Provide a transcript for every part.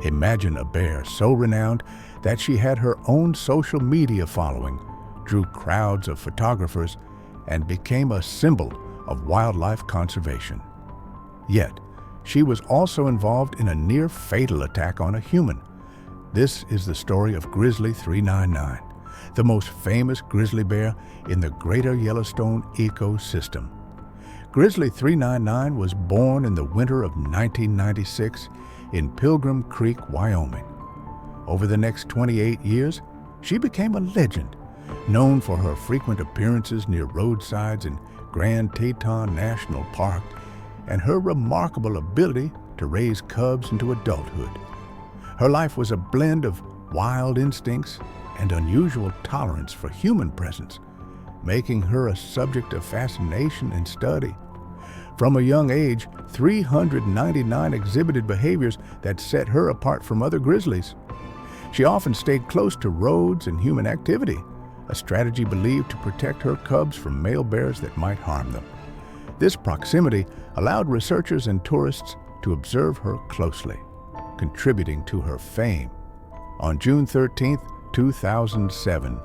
Imagine a bear so renowned that she had her own social media following, drew crowds of photographers, and became a symbol of wildlife conservation. Yet, she was also involved in a near-fatal attack on a human. This is the story of Grizzly 399, the most famous grizzly bear in the greater Yellowstone ecosystem. Grizzly 399 was born in the winter of 1996 in Pilgrim Creek, Wyoming. Over the next 28 years, she became a legend, known for her frequent appearances near roadsides in Grand Teton National Park and her remarkable ability to raise cubs into adulthood. Her life was a blend of wild instincts and unusual tolerance for human presence, making her a subject of fascination and study. From a young age, 399 exhibited behaviors that set her apart from other grizzlies. She often stayed close to roads and human activity, a strategy believed to protect her cubs from male bears that might harm them. This proximity allowed researchers and tourists to observe her closely, contributing to her fame. On June 13, 2007,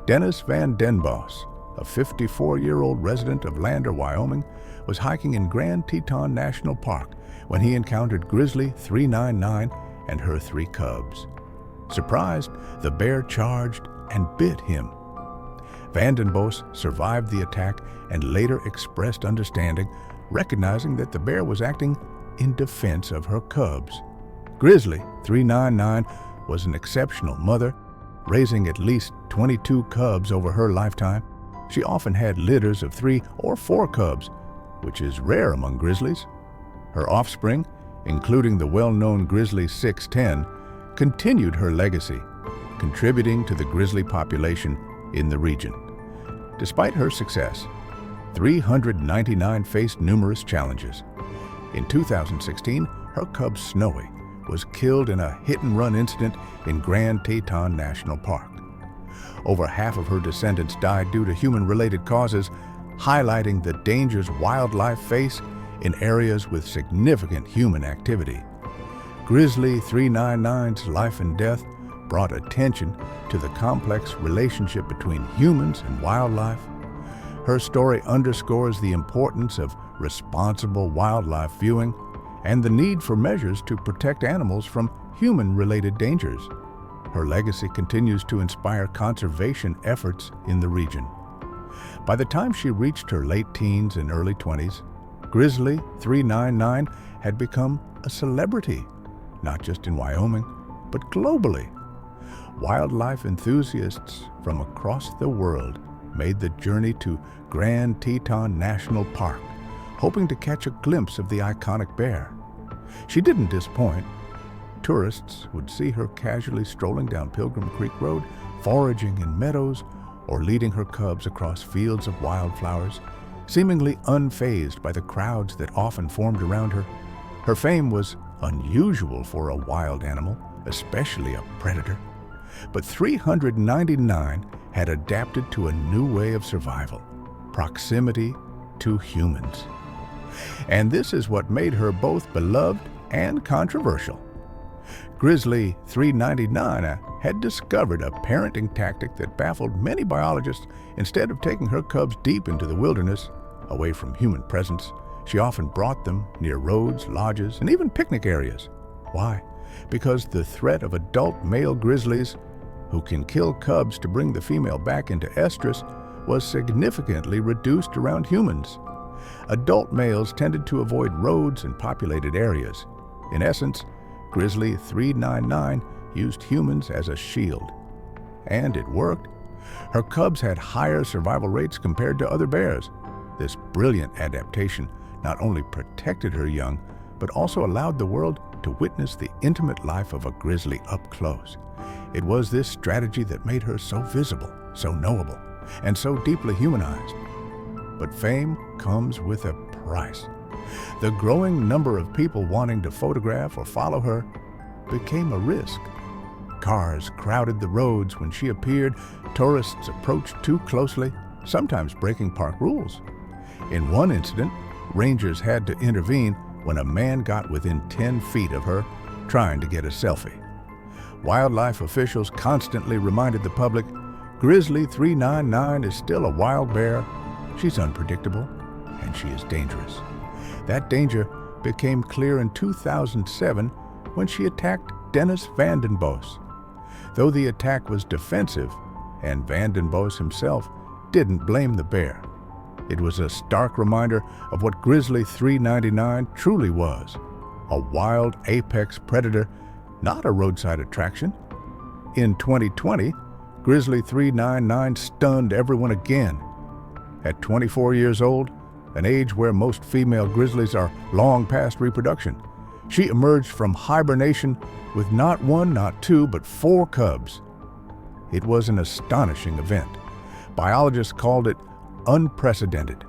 Dennis Van Den Bos, a 54-year-old resident of Lander, Wyoming, was hiking in Grand Teton National Park when he encountered Grizzly 399 and her 3 cubs. Surprised, the bear charged and bit him. Van Den Bos survived the attack and later expressed understanding, recognizing that the bear was acting in defense of her cubs. Grizzly 399 was an exceptional mother, raising at least 22 cubs over her lifetime. She often had litters of 3 or 4 cubs, which is rare among grizzlies. Her offspring, including the well-known Grizzly 610, continued her legacy, contributing to the grizzly population in the region. Despite her success, 399 faced numerous challenges. In 2016, her cub Snowy was killed in a hit-and-run incident in Grand Teton National Park. Over half of her descendants died due to human-related causes, highlighting the dangers wildlife face in areas with significant human activity. Grizzly 399's life and death brought attention to the complex relationship between humans and wildlife. Her story underscores the importance of responsible wildlife viewing and the need for measures to protect animals from human-related dangers. Her legacy continues to inspire conservation efforts in the region. By the time she reached her late teens and early 20s, Grizzly 399 had become a celebrity, not just in Wyoming, but globally. Wildlife enthusiasts from across the world made the journey to Grand Teton National Park, hoping to catch a glimpse of the iconic bear. She didn't disappoint. Tourists would see her casually strolling down Pilgrim Creek Road, foraging in meadows, or leading her cubs across fields of wildflowers, seemingly unfazed by the crowds that often formed around her. Her fame was unusual for a wild animal, especially a predator. But 399 had adapted to a new way of survival, proximity to humans. And this is what made her both beloved and controversial. Grizzly 399 had discovered a parenting tactic that baffled many biologists. Instead of taking her cubs deep into the wilderness, away from human presence, she often brought them near roads, lodges, and even picnic areas. Why? Because the threat of adult male grizzlies, who can kill cubs to bring the female back into estrus, was significantly reduced around humans. Adult males tended to avoid roads and populated areas. In essence, Grizzly 399 used humans as a shield. And it worked. Her cubs had higher survival rates compared to other bears. This brilliant adaptation not only protected her young, but also allowed the world to witness the intimate life of a grizzly up close. It was this strategy that made her so visible, so knowable, and so deeply humanized. But fame comes with a price. The growing number of people wanting to photograph or follow her became a risk. Cars crowded the roads when she appeared, tourists approached too closely, sometimes breaking park rules. In one incident, rangers had to intervene when a man got within 10 feet of her, trying to get a selfie. Wildlife officials constantly reminded the public, Grizzly 399 is still a wild bear. She's unpredictable, and she is dangerous. That danger became clear in 2007 when she attacked Dennis van den Bos. Though the attack was defensive, and van den Bos himself didn't blame the bear, it was a stark reminder of what Grizzly 399 truly was, a wild apex predator, not a roadside attraction. In 2020, Grizzly 399 stunned everyone again. At 24 years old, an age where most female grizzlies are long past reproduction, she emerged from hibernation with not one, not two, but 4 cubs. It was an astonishing event. Biologists called it unprecedented.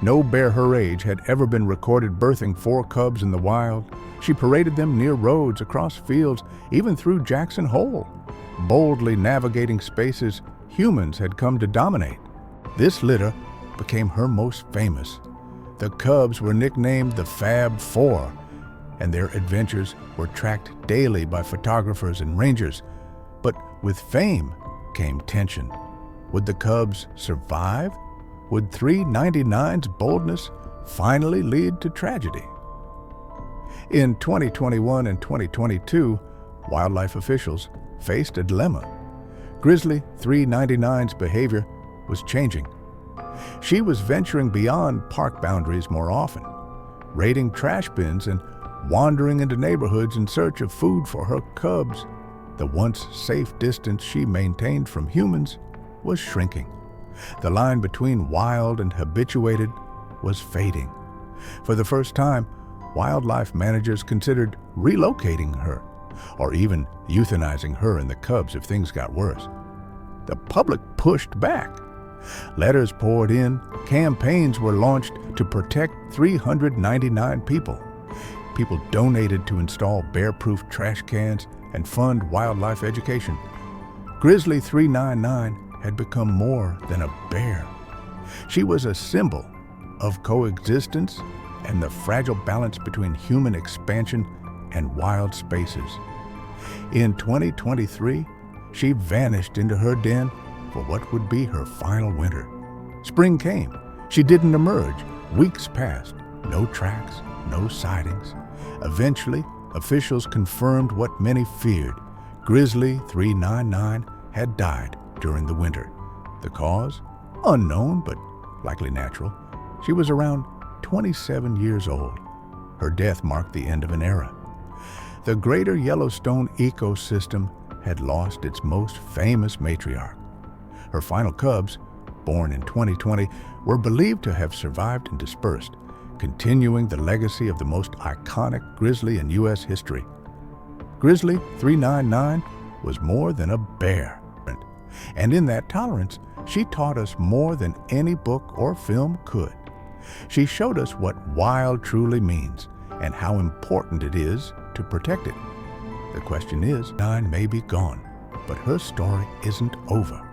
No bear her age had ever been recorded birthing 4 cubs in the wild. She paraded them near roads, across fields, even through Jackson Hole, boldly navigating spaces humans had come to dominate. This litter became her most famous. The cubs were nicknamed the Fab Four, and their adventures were tracked daily by photographers and rangers. But with fame came tension. Would the cubs survive? Would 399's boldness finally lead to tragedy? In 2021 and 2022, wildlife officials faced a dilemma. Grizzly 399's behavior was changing. She was venturing beyond park boundaries more often, raiding trash bins and wandering into neighborhoods in search of food for her cubs. The once safe distance she maintained from humans was shrinking. The line between wild and habituated was fading. For the first time, wildlife managers considered relocating her, or even euthanizing her and the cubs if things got worse. The public pushed back. Letters poured in, campaigns were launched to protect 399 people. People donated to install bear-proof trash cans and fund wildlife education. Grizzly 399 had become more than a bear. She was a symbol of coexistence and the fragile balance between human expansion and wild spaces. In 2023, she vanished into her den for what would be her final winter. Spring came. She didn't emerge. Weeks passed. No tracks, no sightings. Eventually, officials confirmed what many feared. Grizzly 399 had died during the winter. The cause? Unknown, but likely natural. She was around 27 years old. Her death marked the end of an era. The greater Yellowstone ecosystem had lost its most famous matriarch. Her final cubs, born in 2020, were believed to have survived and dispersed, continuing the legacy of the most iconic grizzly in U.S. history. Grizzly 399 was more than a bear. And in that tolerance, she taught us more than any book or film could. She showed us what wild truly means and how important it is to protect it. The question is, 9 may be gone, but her story isn't over.